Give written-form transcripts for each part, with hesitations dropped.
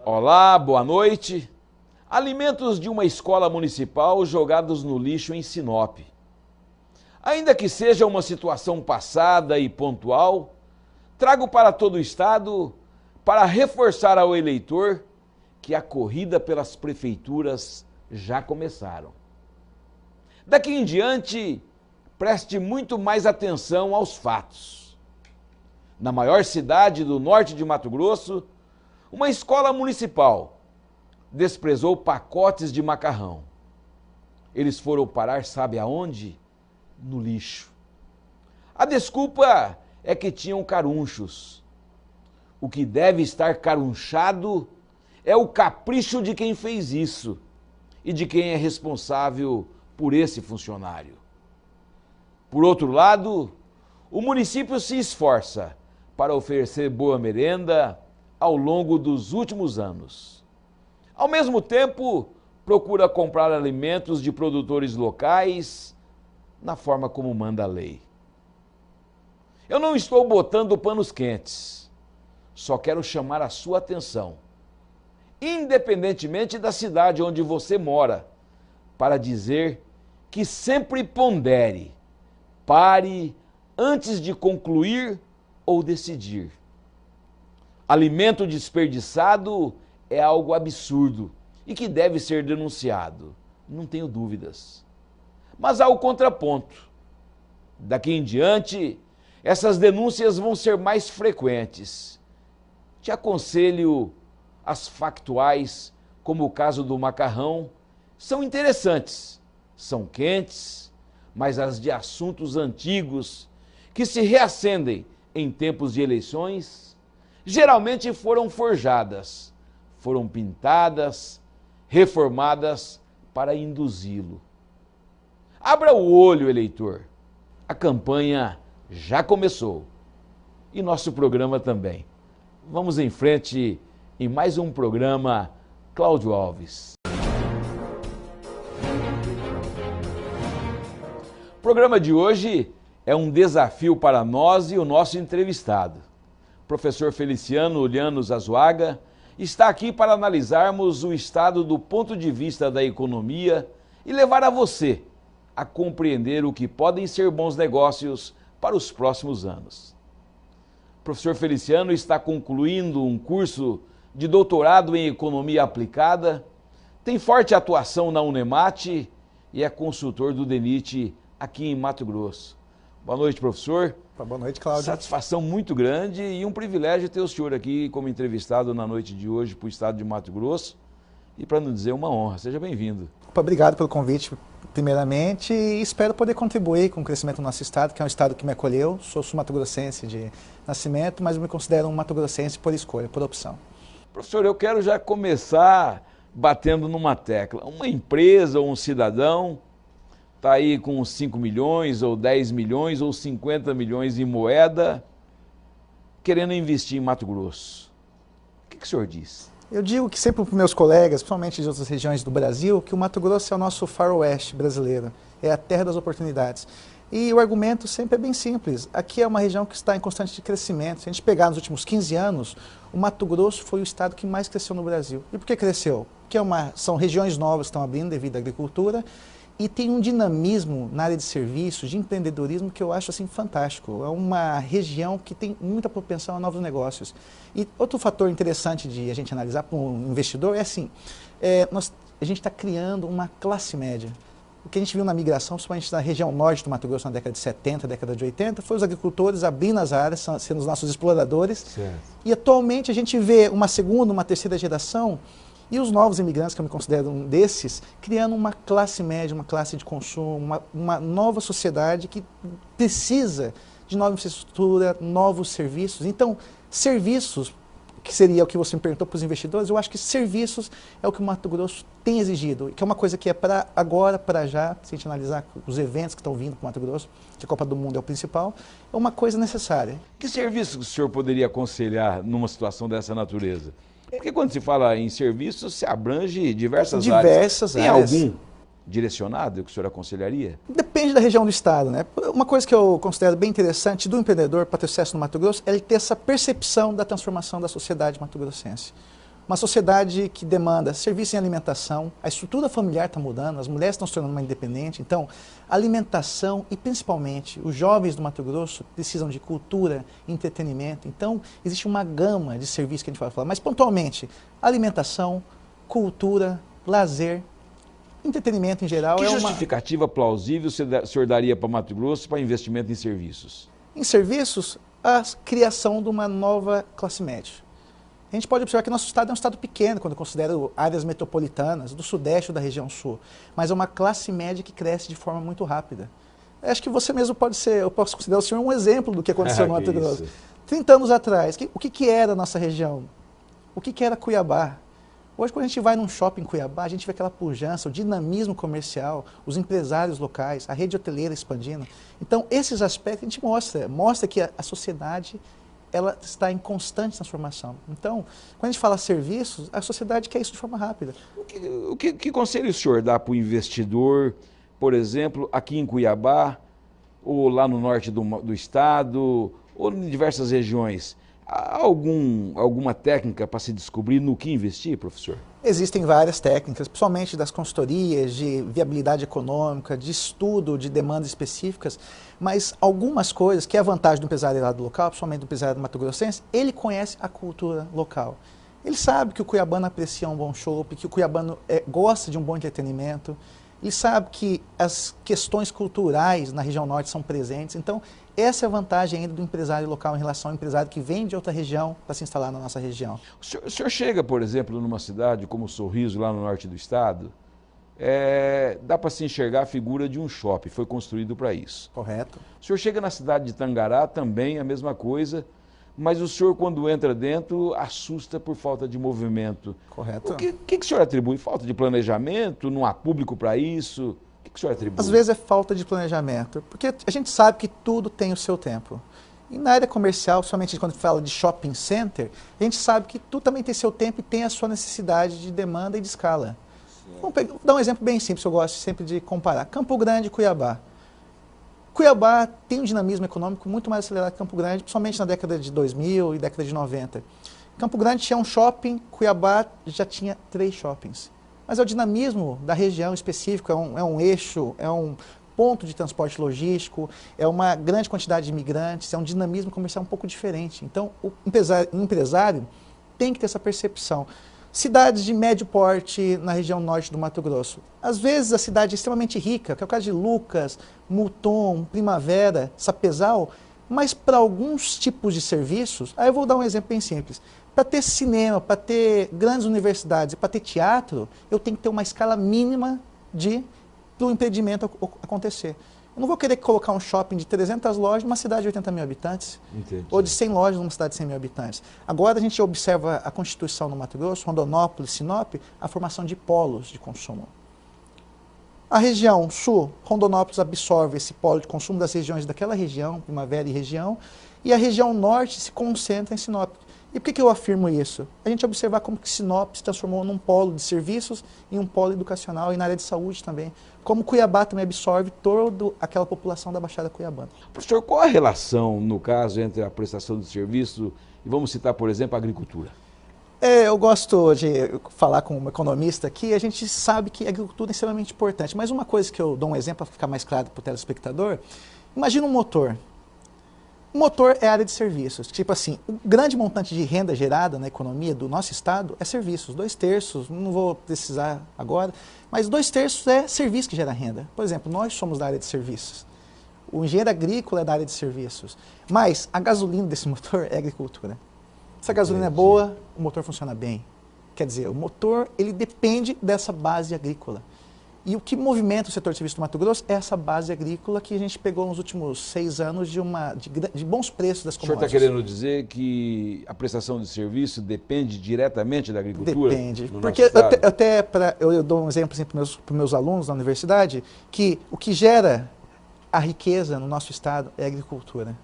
Olá, boa noite. Alimentos de uma escola municipal jogados no lixo em Sinop. Ainda que seja uma situação passada e pontual, trago para todo o estado para reforçar ao eleitor que a corrida pelas prefeituras já começaram. Daqui em diante, preste muito mais atenção aos fatos. Na maior cidade do norte de Mato Grosso, uma escola municipal desprezou pacotes de macarrão. Eles foram parar, sabe aonde? No lixo. A desculpa é que tinham carunchos. O que deve estar carunchado é o capricho de quem fez isso e de quem é responsável por esse funcionário. Por outro lado, o município se esforça para oferecer boa merenda ao longo dos últimos anos. Ao mesmo tempo, procura comprar alimentos de produtores locais na forma como manda a lei. Eu não estou botando panos quentes, só quero chamar a sua atenção, independentemente da cidade onde você mora, para dizer que sempre pondere, pare antes de concluir ou decidir. Alimento desperdiçado é algo absurdo e que deve ser denunciado, não tenho dúvidas. Mas há o contraponto. Daqui em diante, essas denúncias vão ser mais frequentes. Te aconselho as factuais, como o caso do macarrão, são interessantes, são quentes, mas as de assuntos antigos que se reacendem em tempos de eleições, geralmente foram forjadas, foram pintadas, reformadas para induzi-lo. Abra o olho, eleitor. A campanha já começou. E nosso programa também. Vamos em frente em mais um programa Cláudio Alves. O programa de hoje é um desafio para nós e o nosso entrevistado. O professor Feliciano Llanos Azuaga está aqui para analisarmos o estado do ponto de vista da economia e levar a você a compreender o que podem ser bons negócios para os próximos anos. O professor Feliciano está concluindo um curso de doutorado em economia aplicada, tem forte atuação na Unemate e é consultor do DENIT aqui em Mato Grosso. Boa noite, professor. Boa noite, Cláudio. Satisfação muito grande e um privilégio ter o senhor aqui como entrevistado na noite de hoje para o estado de Mato Grosso e, para não dizer, uma honra. Seja bem-vindo. Obrigado pelo convite, primeiramente, e espero poder contribuir com o crescimento do nosso estado, que é um estado que me acolheu. Sou mato-grossense de nascimento, mas eu me considero um mato-grossense por escolha, por opção. Professor, eu quero já começar batendo numa tecla. Uma empresa ou um cidadão está aí com 5 milhões, ou 10 milhões, ou 50 milhões em moeda, querendo investir em Mato Grosso. O que o senhor diz? Eu digo que sempre para meus colegas, principalmente de outras regiões do Brasil, que o Mato Grosso é o nosso faroeste brasileiro, é a terra das oportunidades. E o argumento sempre é bem simples. Aqui é uma região que está em constante crescimento. Se a gente pegar nos últimos 15 anos, o Mato Grosso foi o estado que mais cresceu no Brasil. E por que cresceu? Porque são regiões novas que estão abrindo devido à agricultura, e tem um dinamismo na área de serviços, de empreendedorismo, que eu acho assim fantástico. É uma região que tem muita propensão a novos negócios. E outro fator interessante de a gente analisar para um investidor é assim, a gente está criando uma classe média. O que a gente viu na migração, principalmente na região norte do Mato Grosso, na década de 70, década de 80, foi os agricultores abrindo as áreas, sendo os nossos exploradores. Certo. E atualmente a gente vê uma segunda, uma terceira geração, e os novos imigrantes, que eu me considero um desses, criando uma classe média, uma classe de consumo, uma nova sociedade que precisa de nova infraestrutura, novos serviços. Então, serviços, que seria o que você me perguntou para os investidores, eu acho que serviços é o que o Mato Grosso tem exigido, que é uma coisa que é para agora, para já, se a gente analisar os eventos que estão vindo para o Mato Grosso, que a Copa do Mundo é o principal, é uma coisa necessária. Que serviços o senhor poderia aconselhar numa situação dessa natureza? Porque quando se fala em serviços, se abrange diversas áreas. Tem algum direcionado que o senhor aconselharia? Depende da região do estado, né? Uma coisa que eu considero bem interessante do empreendedor para ter sucesso no Mato Grosso é ele ter essa percepção da transformação da sociedade mato-grossense. Uma sociedade que demanda serviço em alimentação, a estrutura familiar está mudando, as mulheres estão se tornando mais independentes. Então, alimentação e principalmente os jovens do Mato Grosso precisam de cultura, entretenimento. Então, existe uma gama de serviços que a gente vai falar. Mas, pontualmente, alimentação, cultura, lazer, entretenimento em geral. Que justificativa plausível o senhor daria para Mato Grosso para investimento em serviços? Em serviços, a criação de uma nova classe média. A gente pode observar que nosso estado é um estado pequeno, quando considera áreas metropolitanas, do sudeste ou da região sul, mas é uma classe média que cresce de forma muito rápida. Acho que você mesmo pode ser, eu posso considerar o senhor um exemplo do que aconteceu no Mato Grosso. 30 anos atrás, o que era a nossa região? O que era Cuiabá? Hoje, quando a gente vai num shopping em Cuiabá, a gente vê aquela pujança, o dinamismo comercial, os empresários locais, a rede hoteleira expandindo. Então, esses aspectos a gente mostra que a sociedade ela está em constante transformação. Então, quando a gente fala serviços, a sociedade quer isso de forma rápida. Que conselho o senhor dá para o investidor, por exemplo, aqui em Cuiabá, ou lá no norte do estado, ou em diversas regiões? Há alguma técnica para se descobrir no que investir, professor? Existem várias técnicas, principalmente das consultorias de viabilidade econômica, de estudo de demandas específicas, mas algumas coisas que é a vantagem do empresariado local, principalmente do empresariado mato-grossense, ele conhece a cultura local. Ele sabe que o cuiabano aprecia um bom chopp, que o cuiabano gosta de um bom entretenimento, ele sabe que as questões culturais na região norte são presentes, então essa é a vantagem ainda do empresário local em relação ao empresário que vem de outra região para se instalar na nossa região. O senhor chega, por exemplo, numa cidade como Sorriso, lá no norte do estado, dá para se enxergar a figura de um shopping, foi construído para isso. Correto. O senhor chega na cidade de Tangará, também a mesma coisa, mas o senhor, quando entra dentro, assusta por falta de movimento. Correto. O que o senhor atribui? Falta de planejamento? Não há público para isso? O que o senhor atribui? Às vezes é falta de planejamento, porque a gente sabe que tudo tem o seu tempo. E na área comercial, somente quando fala de shopping center, a gente sabe que tudo também tem seu tempo e tem a sua necessidade de demanda e de escala. Vou dar um exemplo bem simples, eu gosto sempre de comparar. Campo Grande e Cuiabá. Cuiabá tem um dinamismo econômico muito mais acelerado que Campo Grande, principalmente na década de 2000 e década de 90. Campo Grande tinha um shopping, Cuiabá já tinha 3 shoppings. Mas é o dinamismo da região específica, é um eixo, é um ponto de transporte logístico, é uma grande quantidade de imigrantes, é um dinamismo comercial um pouco diferente. Então, o empresário tem que ter essa percepção. Cidades de médio porte na região norte do Mato Grosso. Às vezes a cidade é extremamente rica, que é o caso de Lucas, Mutum, Primavera, Sapezal, mas para alguns tipos de serviços, aí eu vou dar um exemplo bem simples. Para ter cinema, para ter grandes universidades e para ter teatro, eu tenho que ter uma escala mínima para o empreendimento acontecer. Eu não vou querer colocar um shopping de 300 lojas numa cidade de 80 mil habitantes. Entendi. Ou de 100 lojas numa cidade de 100 mil habitantes. Agora a gente observa a Constituição no Mato Grosso, Rondonópolis, Sinop, a formação de polos de consumo. A região sul, Rondonópolis absorve esse polo de consumo das regiões daquela região, Primavera e região, e a região norte se concentra em Sinop. E por que eu afirmo isso? A gente observar como que Sinop se transformou num polo de serviços e um polo educacional e na área de saúde também. Como Cuiabá também absorve toda aquela população da Baixada Cuiabana. Professor, qual a relação, no caso, entre a prestação de serviço e, vamos citar, por exemplo, a agricultura? Eu gosto de falar com um economista aqui, a gente sabe que a agricultura é extremamente importante, mas uma coisa que eu dou um exemplo para ficar mais claro para o telespectador, imagina um motor. O motor é a área de serviços. Tipo assim, o grande montante de renda gerada na economia do nosso estado é serviços. 2/3, não vou precisar agora, mas 2/3 é serviço que gera renda. Por exemplo, nós somos da área de serviços. O engenheiro agrícola é da área de serviços. Mas a gasolina desse motor é agricultura. Se a gasolina é boa, o motor funciona bem. Quer dizer, o motor ele depende dessa base agrícola. E o que movimenta o setor de serviço do Mato Grosso é essa base agrícola que a gente pegou nos últimos 6 anos de bons preços das commodities. O senhor está querendo dizer que a prestação de serviço depende diretamente da agricultura? Depende. Porque eu dou um exemplo assim, para os meus alunos na universidade, que o que gera a riqueza no nosso estado é a agricultura.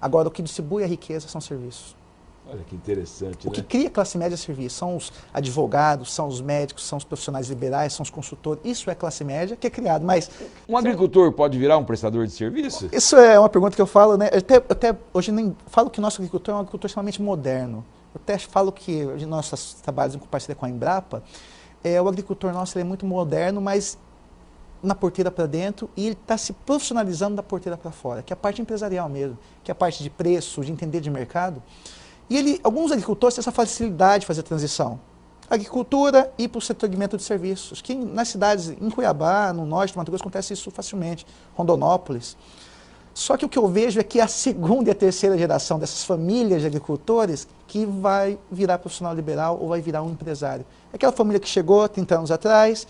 Agora, o que distribui a riqueza são serviços. Olha que interessante, O que cria classe média é serviço. São os advogados, são os médicos, são os profissionais liberais, são os consultores. Isso é classe média que é criado. Mas um agricultor pode virar um prestador de serviço? Isso é uma pergunta que eu falo, né? Eu até hoje nem falo que o nosso agricultor é um agricultor extremamente moderno. Eu até falo que nossos trabalhos em parceria com a Embrapa, o agricultor nosso ele é muito moderno, mas na porteira para dentro, e ele está se profissionalizando da porteira para fora, que é a parte empresarial mesmo, que é a parte de preço, de entender de mercado. E alguns agricultores têm essa facilidade de fazer a transição. Agricultura e para o segmento de serviços, que nas cidades, em Cuiabá, no norte do Mato Grosso, acontece isso facilmente, Rondonópolis. Só que o que eu vejo é que a segunda e a terceira geração dessas famílias de agricultores que vai virar profissional liberal ou vai virar um empresário. Aquela família que chegou 30 anos atrás,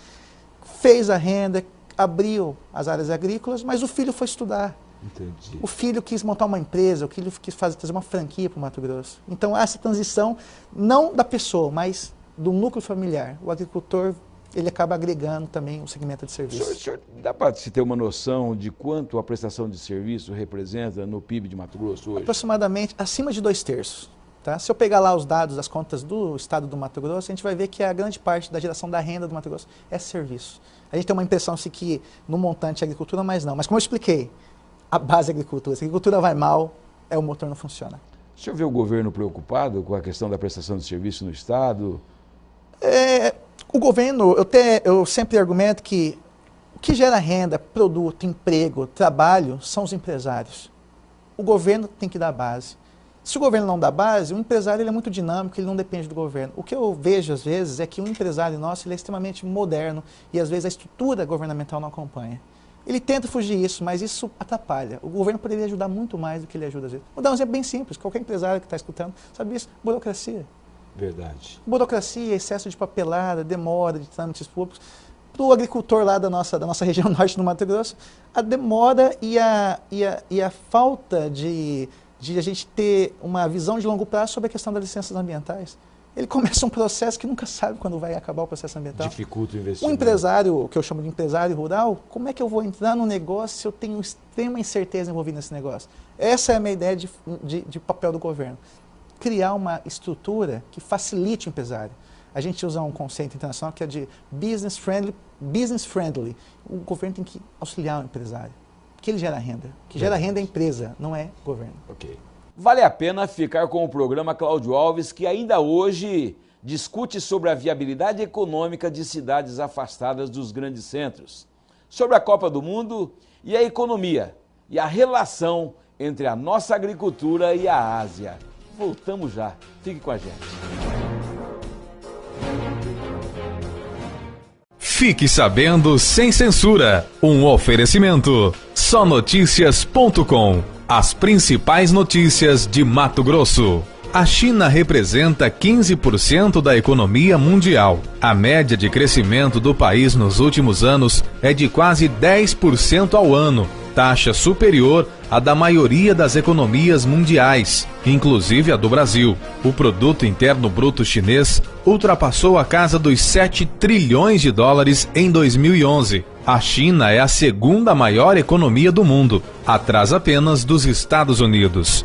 fez a renda, abriu as áreas agrícolas, mas o filho foi estudar. Entendi. O filho quis montar uma empresa, o filho quis trazer uma franquia para o Mato Grosso. Então, essa transição, não da pessoa, mas do núcleo familiar. O agricultor, ele acaba agregando também o segmento de serviço. Senhor, dá para se ter uma noção de quanto a prestação de serviço representa no PIB de Mato Grosso hoje? Aproximadamente acima de 2/3. Tá? Se eu pegar lá os dados das contas do estado do Mato Grosso, a gente vai ver que a grande parte da geração da renda do Mato Grosso é serviço. A gente tem uma impressão assim, que no montante é agricultura, mas não. Mas como eu expliquei, a base é agricultura. Se a agricultura vai mal, o motor não funciona. O senhor vê o governo preocupado com a questão da prestação de serviço no estado? O governo, eu sempre argumento que o que gera renda, produto, emprego, trabalho, são os empresários. O governo tem que dar base. Se o governo não dá base, o empresário ele é muito dinâmico, ele não depende do governo. O que eu vejo, às vezes, é que um empresário nosso ele é extremamente moderno e, às vezes, a estrutura governamental não acompanha. Ele tenta fugir disso, mas isso atrapalha. O governo poderia ajudar muito mais do que ele ajuda, às vezes. Vou dar um exemplo bem simples, qualquer empresário que está escutando sabe isso, burocracia. Verdade. Burocracia, excesso de papelada, demora de trâmites públicos. Para o agricultor lá da nossa região norte do Mato Grosso, a demora e a falta de a gente ter uma visão de longo prazo sobre a questão das licenças ambientais. Ele começa um processo que nunca sabe quando vai acabar o processo ambiental. Dificulta o investimento. Um empresário, que eu chamo de empresário rural, como é que eu vou entrar no negócio se eu tenho extrema incerteza envolvida nesse negócio? Essa é a minha ideia de papel do governo. Criar uma estrutura que facilite o empresário. A gente usa um conceito internacional que é de business friendly. O governo tem que auxiliar o empresário. Que ele gera renda. O que gera renda é a empresa, não é governo. Ok. Vale a pena ficar com o programa Cláudio Alves, que ainda hoje discute sobre a viabilidade econômica de cidades afastadas dos grandes centros, sobre a Copa do Mundo e a economia, e a relação entre a nossa agricultura e a Ásia. Voltamos já. Fique com a gente. Fique sabendo sem censura. Um oferecimento. Sonoticias.com. As principais notícias de Mato Grosso. A China representa 15% da economia mundial. A média de crescimento do país nos últimos anos é de quase 10% ao ano, taxa superior à da maioria das economias mundiais, inclusive a do Brasil. O produto interno bruto chinês ultrapassou a casa dos 7 trilhões de dólares em 2011. A China é a segunda maior economia do mundo, atrás apenas dos Estados Unidos.